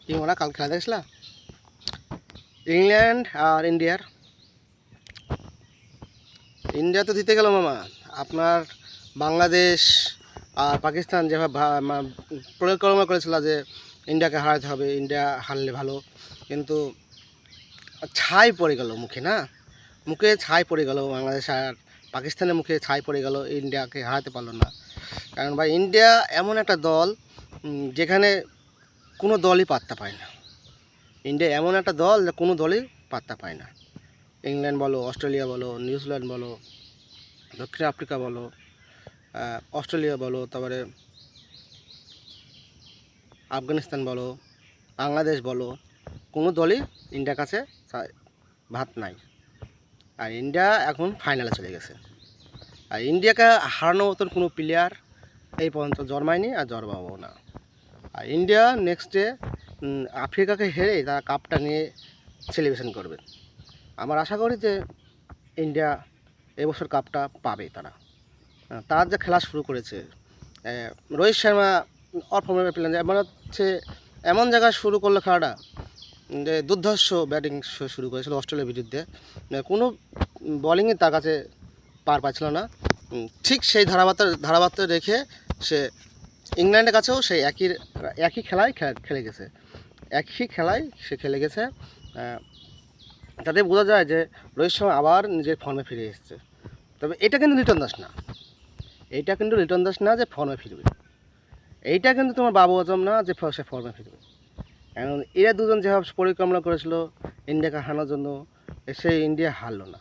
কি ওরা কাল খেলা দেখছিলা ইংল্যান্ড আর ইন্ডিয়া তো জিতে গেল মামা। আপনার বাংলাদেশ আর পাকিস্তান যেভাবে পরিকল্পনা করেছিল যে ইন্ডিয়াকে হারাতে হবে, ইন্ডিয়া হারলে ভালো, কিন্তু ছাই পড়ে গেল মুখে, না মুখে ছাই পড়ে গেল, বাংলাদেশ আর পাকিস্তানের মুখে ছাই পড়ে গেল, ইন্ডিয়াকে হারাতে পারলো না। কারণ ভাই ইন্ডিয়া এমন একটা দল যেখানে কোনো দলই পাত্তা পায় না। ইন্ডিয়া এমন একটা দল যে কোনো দলই পাত্তা পায় না। ইংল্যান্ড বলো, অস্ট্রেলিয়া বলো, নিউজিল্যান্ড বলো, দক্ষিণ আফ্রিকা বলো, অস্ট্রেলিয়া বলো, তারপরে আফগানিস্তান বলো, বাংলাদেশ বলো, কোনো দলই ইন্ডিয়ার কাছে ভাত নাই। আর ইন্ডিয়া এখন ফাইনালে চলে গেছে। আর ইন্ডিয়াকে হারানোর মতন কোনো প্লেয়ার এই পর্যন্ত জন্মায়নি আর জন্মাবো না। আর ইন্ডিয়া নেক্সটে আফ্রিকাকে হেরে তারা কাপটা নিয়ে সেলিব্রেশন করবে। আমার আশা করি যে ইন্ডিয়া এবছর কাপটা পাবে। তার যে খেলা শুরু করেছে, রোহিত শর্মা অফর্মের প্লেয়ার, এমন হচ্ছে এমন জায়গায় শুরু করলো খেলাটা যে দুর্ধর্ষ ব্যাটিং শুরু করেছিল অস্ট্রেলিয়ার বিরুদ্ধে। কোনো বলিংয়ে তার কাছে পার পাচ্ছিল না। ঠিক সেই ধারাবাহিকতা রেখে সে ইংল্যান্ডের কাছেও সেই একই খেলায় খেলে গেছে, একই খেলায় সে খেলে গেছে। তাতে বোঝা যায় যে রোহিত শর্মা আবার নিজের ফর্মে ফিরে এসেছে। তবে এটা কিন্তু লিটন দাস না, এইটা কিন্তু লিটন দাস না যে ফর্মে ফিরবে। এইটা কিন্তু তোমার বাবু আজম না যে সে ফর্মে ফিরবে। এখন এরা দুজন যেভাবে পরিকল্পনা করেছিল ইন্ডিয়াকে হারানোর জন্য, সেই ইন্ডিয়া হারলো না।